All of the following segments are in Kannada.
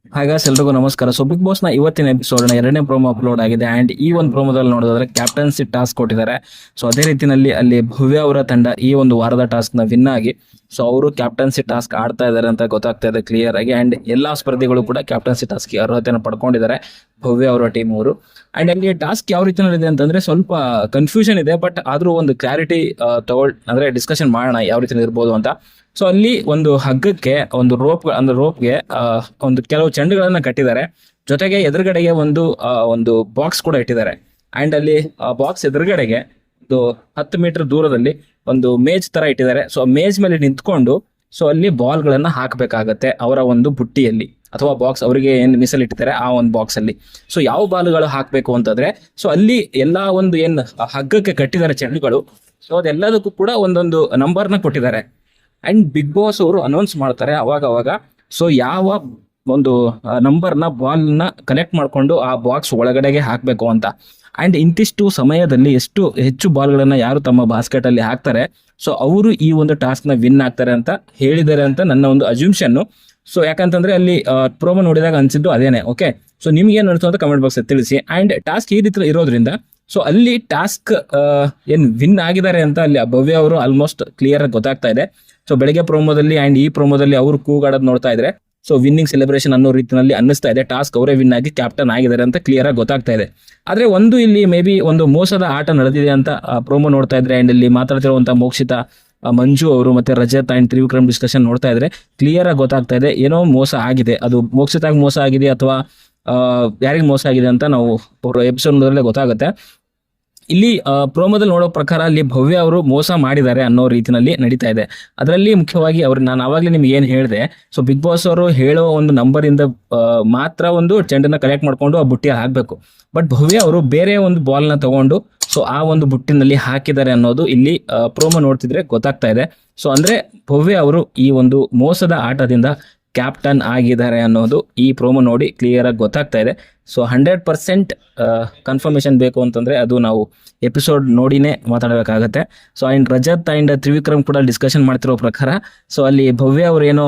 ಹಾಗಾದ್ರೆ ಎಲ್ರಿಗೂ ನಮಸ್ಕಾರ. ಸೊ ಬಿಗ್ ಬಾಸ್ ನ ಇವತ್ತಿನ ಎಪಿಸೋಡ್ ನ ಎರಡನೇ ಪ್ರೋಮೋ ಅಪ್ಲೋಡ್ ಆಗಿದೆ. ಅಂಡ್ ಈ ಒಂದು ಪ್ರೋಮೋದಲ್ಲಿ ನೋಡೋದಾದ್ರೆ ಕ್ಯಾಪ್ಟನ್ಸಿ ಟಾಸ್ಕ್ ಕೊಟ್ಟಿದ್ದಾರೆ. ಸೊ ಅದೇ ರೀತಿನಲ್ಲಿ ಅಲ್ಲಿ ಭವ್ಯ ಅವರ ತಂಡ ಈ ಒಂದು ವಾರದ ಟಾಸ್ಕ್ ನ ವಿನ್ ಆಗಿ ಸೊ ಅವರು ಕ್ಯಾಪ್ಟನ್ಸಿ ಟಾಸ್ಕ್ ಆಡ್ತಾ ಇದ್ದಾರೆ ಅಂತ ಗೊತ್ತಾಗ್ತಾ ಇದೆ ಕ್ಲಿಯರ್ ಆಗಿ. ಅಂಡ್ ಎಲ್ಲಾ ಸ್ಪರ್ಧಿಗಳು ಕೂಡ ಕ್ಯಾಪ್ಟನ್ಸಿ ಟಾಸ್ಕ್ ಅರ್ಹತೆಯನ್ನು ಪಡ್ಕೊಂಡಿದ್ದಾರೆ ಭವ್ಯ ಅವರ ಟೀಮ್ ಅವರು. ಅಂಡ್ ಅಲ್ಲಿ ಟಾಸ್ಕ್ ಯಾವ ರೀತಿಯಲ್ಲಿ ಅಂತಂದ್ರೆ ಸ್ವಲ್ಪ ಕನ್ಫ್ಯೂಷನ್ ಇದೆ, ಬಟ್ ಆದ್ರೂ ಒಂದು ಕ್ಲಾರಿಟಿ ಅಂದ್ರೆ ಡಿಸ್ಕಷನ್ ಮಾಡೋಣ ಯಾವ ರೀತಿ ಇರ್ಬೋದು ಅಂತ. ಸೊ ಅಲ್ಲಿ ಒಂದು ಹಗ್ಗಕ್ಕೆ ಒಂದು ರೋಪ್ಗೆ ಒಂದು ಕೆಲವು ಚೆಂಡುಗಳನ್ನ ಕಟ್ಟಿದ್ದಾರೆ. ಜೊತೆಗೆ ಎದುರುಗಡೆಗೆ ಒಂದು ಬಾಕ್ಸ್ ಕೂಡ ಇಟ್ಟಿದ್ದಾರೆ. ಅಂಡ್ ಅಲ್ಲಿ ಬಾಕ್ಸ್ ಎದುರುಗಡೆಗೆ ಒಂದು 10 ಮೀಟರ್ ದೂರದಲ್ಲಿ ಒಂದು ಮೇಜ್ ತರ ಇಟ್ಟಿದ್ದಾರೆ. ಸೊ ಮೇಜ್ ಮೇಲೆ ನಿಂತ್ಕೊಂಡು ಸೊ ಅಲ್ಲಿ ಬಾಲ್ ಗಳನ್ನ ಹಾಕಬೇಕಾಗತ್ತೆ ಅವರ ಒಂದು ಬುಟ್ಟಿಯಲ್ಲಿ ಅಥವಾ ಬಾಕ್ಸ್ ಅವರಿಗೆ ಏನ್ ಮೀಸಲಿಟ್ಟಿದ್ದಾರೆ ಆ ಒಂದು ಬಾಕ್ಸ್ ಅಲ್ಲಿ. ಸೊ ಯಾವ ಬಾಲ್ಗಳು ಹಾಕ್ಬೇಕು ಅಂತಂದ್ರೆ ಸೊ ಅಲ್ಲಿ ಎಲ್ಲಾ ಒಂದು ಏನ್ ಹಗ್ಗಕ್ಕೆ ಕಟ್ಟಿದ್ದಾರೆ ಚೆಂಡುಗಳು, ಸೊ ಅದೆಲ್ಲದಕ್ಕೂ ಕೂಡ ಒಂದೊಂದು ನಂಬರ್ನ ಕೊಟ್ಟಿದ್ದಾರೆ. ಅಂಡ್ ಬಿಗ್ ಬಾಸ್ ಅವರು ಅನೌನ್ಸ್ ಮಾಡ್ತಾರೆ ಅವಾಗ ಸೊ ಯಾವ ಒಂದು ನಂಬರ್ನ ಬಾಲ್ನ ಕಲೆಕ್ಟ್ ಮಾಡ್ಕೊಂಡು ಆ ಬಾಕ್ಸ್ ಒಳಗಡೆಗೆ ಹಾಕಬೇಕು ಅಂತ. ಅಂಡ್ ಇಂತಿಷ್ಟು ಸಮಯದಲ್ಲಿ ಎಷ್ಟು ಹೆಚ್ಚು ಬಾಲ್ಗಳನ್ನ ಯಾರು ತಮ್ಮ ಬಾಸ್ಕೆಟ್ ಅಲ್ಲಿ ಹಾಕ್ತಾರೆ ಸೊ ಅವರು ಈ ಒಂದು ಟಾಸ್ಕ್ ನ ವಿನ್ ಆಗ್ತಾರೆ ಅಂತ ಹೇಳಿದ್ದಾರೆ ಅಂತ ನನ್ನ ಒಂದು ಅಜ್ಯೂಮ್ಷನ್. ಸೊ ಯಾಕಂತಂದ್ರೆ ಅಲ್ಲಿ ಪ್ರೋಮೋ ನೋಡಿದಾಗ ಅನ್ಸಿದ್ದು ಅದೇನೆ. ಓಕೆ, ಸೊ ನಿಮ್ಗೆ ಏನ್ ಅನಿಸ್ತು ಅಂತ ಕಮೆಂಟ್ ಬಾಕ್ಸ್ ತಿಳಿಸಿ. ಅಂಡ್ ಟಾಸ್ಕ್ ಈ ರೀತಿ ಇರೋದ್ರಿಂದ ಸೊ ಅಲ್ಲಿ ಟಾಸ್ಕ್ ಏನ್ ವಿನ್ ಆಗಿದ್ದಾರೆ ಅಂತ ಅಲ್ಲಿ ಭವ್ಯ ಅವರು ಆಲ್ಮೋಸ್ಟ್ ಕ್ಲಿಯರ್ ಆಗಿ ಗೊತ್ತಾಗ್ತಾ ಇದೆ. ಸೊ ಬೆಳಗ್ಗೆ ಪ್ರೋಮೋದಲ್ಲಿ ಅಂಡ್ ಈ ಪ್ರೋಮೋದಲ್ಲಿ ಅವರು ಕೂಗಾಡೋದು ನೋಡ್ತಾ ಇದ್ರೆ ಸೊ ವಿನ್ನಿಂಗ್ ಸೆಲೆಬ್ರೇಷನ್ ಅನ್ನೋ ರೀತಿಯಲ್ಲಿ ಅನ್ನಿಸ್ತಾ ಇದೆ. ಟಾಸ್ಕ್ ಅವರೇ ವಿನ್ ಆಗಿ ಕ್ಯಾಪ್ಟನ್ ಆಗಿದ್ದಾರೆ ಅಂತ ಕ್ಲಿಯರ್ ಆಗಿ ಗೊತ್ತಾಗ್ತಾ ಇದೆ. ಆದ್ರೆ ಒಂದು ಇಲ್ಲಿ ಮೇ ಬಿ ಒಂದು ಮೋಸದ ಆಟ ನಡೆದಿದೆ ಅಂತ ಪ್ರೋಮೋ ನೋಡ್ತಾ ಇದ್ರೆ ಅಂಡ್ ಇಲ್ಲಿ ಮಾತಾಡ್ತಿರುವಂತಹ ಮೋಕ್ಷಿತಾ, ಮಂಜು ಅವರು ಮತ್ತೆ ರಜತ್ ಅಂಡ್ ತ್ರಿವಿಕ್ರಮ್ ಡಿಸ್ಕಷನ್ ನೋಡ್ತಾ ಇದ್ರೆ ಕ್ಲಿಯರ್ ಆಗಿ ಗೊತ್ತಾಗ್ತಾ ಇದೆ ಏನೋ ಮೋಸ ಆಗಿದೆ. ಅದು ಮೋಕ್ಷಿತಾಗ್ ಮೋಸ ಆಗಿದೆ ಅಥವಾ ಯಾರಿಗೆ ಮೋಸ ಆಗಿದೆ ಅಂತ ನಾವು ಎಪಿಸೋಡ್ ಗೊತ್ತಾಗುತ್ತೆ. ಇಲ್ಲಿ ಪ್ರೋಮೋದಲ್ಲಿ ನೋಡೋ ಪ್ರಕಾರ ಅಲ್ಲಿ ಭವ್ಯ ಅವರು ಮೋಸ ಮಾಡಿದ್ದಾರೆ ಅನ್ನೋ ರೀತಿಯಲ್ಲಿ ನಡೀತಾ ಇದೆ. ಅದರಲ್ಲಿ ಮುಖ್ಯವಾಗಿ ನಾನು ಆವಾಗಲೇ ನಿಮ್ಗೆ ಏನ್ ಹೇಳಿದೆ, ಸೊ ಬಿಗ್ ಬಾಸ್ ಅವರು ಹೇಳೋ ಒಂದು ನಂಬರ್ ಇಂದ ಮಾತ್ರ ಒಂದು ಚೆಂಡನ್ನ ಕಲೆಕ್ಟ್ ಮಾಡ್ಕೊಂಡು ಆ ಬುಟ್ಟಿಯಲ್ಲಿ ಹಾಕ್ಬೇಕು. ಬಟ್ ಭವ್ಯ ಅವರು ಬೇರೆ ಒಂದು ಬಾಲ್ನ ತಗೊಂಡು ಸೊ ಆ ಒಂದು ಬುಟ್ಟಿನಲ್ಲಿ ಹಾಕಿದ್ದಾರೆ ಅನ್ನೋದು ಇಲ್ಲಿ ಪ್ರೋಮೋ ನೋಡ್ತಿದ್ರೆ ಗೊತ್ತಾಗ್ತಾ ಇದೆ. ಸೊ ಅಂದ್ರೆ ಭವ್ಯ ಅವರು ಈ ಒಂದು ಮೋಸದ ಆಟದಿಂದ ಕ್ಯಾಪ್ಟನ್ ಆಗಿದ್ದಾರೆ ಅನ್ನೋದು ಈ ಪ್ರೋಮೋ ನೋಡಿ ಕ್ಲಿಯರ್ ಆಗಿ ಗೊತ್ತಾಗ್ತಾ ಇದೆ. ಸೊ 100% ಕನ್ಫರ್ಮೇಶನ್ ಬೇಕು ಅಂತಂದ್ರೆ ಅದು ನಾವು ಎಪಿಸೋಡ್ ನೋಡಿನೇ ಮಾತಾಡಬೇಕಾಗತ್ತೆ. So and Rajat and Trivikram ಕೂಡ ಡಿಸ್ಕಷನ್ ಮಾಡ್ತಿರೋ ಪ್ರಕಾರ ಸೊ ಅಲ್ಲಿ ಭವ್ಯ ಅವ್ರು ಏನೋ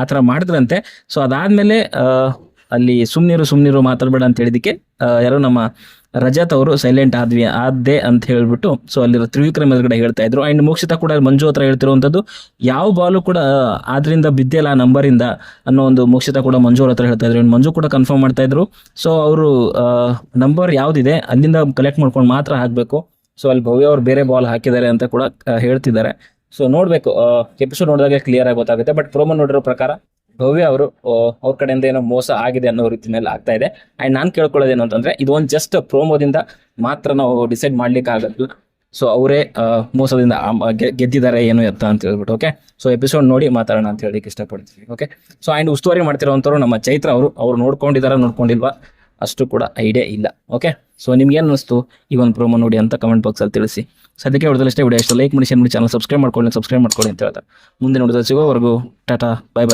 ಆ ಥರ ಮಾಡಿದ್ರಂತೆ. ಸೊ ಅದಾದ್ಮೇಲೆ ಅಲ್ಲಿ ಸುಮ್ನಿರು ಮಾತಾಡ್ಬೇಡ ಅಂತ ಹೇಳಿದಕ್ಕೆ ಯಾರೋ ನಮ್ಮ ರಜತ್ ಅವರು ಸೈಲೆಂಟ್ ಆದ್ದೆ ಅಂತ ಹೇಳ್ಬಿಟ್ಟು ಸೊ ಅಲ್ಲಿ ತ್ರಿವಿಕ್ರಮ್ ಎದುರುಗಡೆ ಹೇಳ್ತಾ ಇದ್ರು. ಅಂಡ್ ಮೋಕ್ಷಿತಾ ಕೂಡ ಮಂಜು ಹತ್ರ ಹೇಳ್ತಿರುವಂತದ್ದು ಯಾವ ಬಾಲು ಕೂಡ ಆದ್ರಿಂದ ಬಿದ್ದಿಲ್ಲ ಆ ನಂಬರ್ ಇಂದ ಅನ್ನೋ ಒಂದು ಮೋಕ್ಷಿತಾ ಕೂಡ ಮಂಜು ಅವ್ರ ಹತ್ರ ಹೇಳ್ತಾ ಇದ್ರು. ಮಂಜು ಕೂಡ ಕನ್ಫರ್ಮ್ ಮಾಡ್ತಾ ಇದ್ರು. ಸೊ ಅವರು ನಂಬರ್ ಯಾವ್ದಿದೆ ಅಲ್ಲಿಂದ ಕಲೆಕ್ಟ್ ಮಾಡ್ಕೊಂಡು ಮಾತ್ರ ಹಾಕ್ಬೇಕು. ಸೊ ಅಲ್ಲಿ ಭವ್ಯ ಅವ್ರು ಬೇರೆ ಬಾಲ್ ಹಾಕಿದ್ದಾರೆ ಅಂತ ಕೂಡ ಹೇಳ್ತಿದ್ದಾರೆ. ಸೊ ನೋಡ್ಬೇಕು, ಎಪಿಸೋಡ್ ನೋಡಿದಾಗ ಕ್ಲಿಯರ್ ಆಗಿ ಗೊತ್ತಾಗುತ್ತೆ. ಬಟ್ ಪ್ರೋಮೋ ನೋಡಿರೋ ಪ್ರಕಾರ ಭವ್ಯ ಅವರು ಅವ್ರ ಕಡೆಯಿಂದ ಏನೋ ಮೋಸ ಆಗಿದೆ ಅನ್ನೋ ರೀತಿಯಲ್ಲಿ ಆಗ್ತಾ ಇದೆ. ಅಂಡ್ ನಾನ್ ಕೇಳ್ಕೊಳ್ಳೋದೇನು ಅಂತಂದ್ರೆ ಇದು ಒಂದು ಜಸ್ಟ್ ಪ್ರೋಮೋದಿಂದ ಮಾತ್ರ ನಾವು ಡಿಸೈಡ್ ಮಾಡ್ಲಿಕ್ಕೆ ಆಗದ್ದು. ಸೊ ಅವರೇ ಮೋಸದಿಂದ ಗೆದ್ದಿದ್ದಾರೆ ಏನು ಎತ್ತ ಅಂತ ಹೇಳ್ಬಿಟ್ಟು. ಓಕೆ, ಸೊ ಎಪಿಸೋಡ್ ನೋಡಿ ಮಾತಾಡೋಣ ಅಂತ ಹೇಳಿಕ್ಕೆ ಇಷ್ಟಪಡ್ತೀವಿ. ಓಕೆ, ಸೊ ಅಂಡ್ ಉಸ್ತುವಾರಿ ಮಾಡ್ತಿರೋಂಥವ್ರು ನಮ್ಮ ಚೈತ್ರ ಅವ್ರು ನೋಡ್ಕೊಂಡಿಲ್ವಾ ಅಷ್ಟು ಕೂಡ ಐಡಿಯಾ ಇಲ್ಲ. ಓಕೆ, ಸೊ ನಿಮ್ಗೆ ಏನು ಅನಿಸ್ತು ಈ ಒಂದು ಪ್ರೋಮೋ ನೋಡಿ ಅಂತ ಕಮೆಂಟ್ ಬಾಕ್ಸ್ ಅಲ್ಲಿ ತಿಳಿಸಿ. ಸದ್ಯಕ್ಕೆ ಹೊಡೆದಲ್ಲಷ್ಟೇ ವಿಡಿಯೋ ಇಷ್ಟ ಲೈಕ್ ಮಾಡಿ, ಶೇರ್ ಮಾಡಿ, ಚಾನಲ್ ಸಬ್ಸ್ಕ್ರೈಬ್ ಮಾಡ್ಕೊಳ್ಳಿ ಅಂತ ಹೇಳ್ತಾರೆ. ಮುಂದೆ ನೋಡಿದ್ರೆ ಸಿಗೋವರೆಗೂ ಟಾಟಾ, ಬೈ ಬೈ.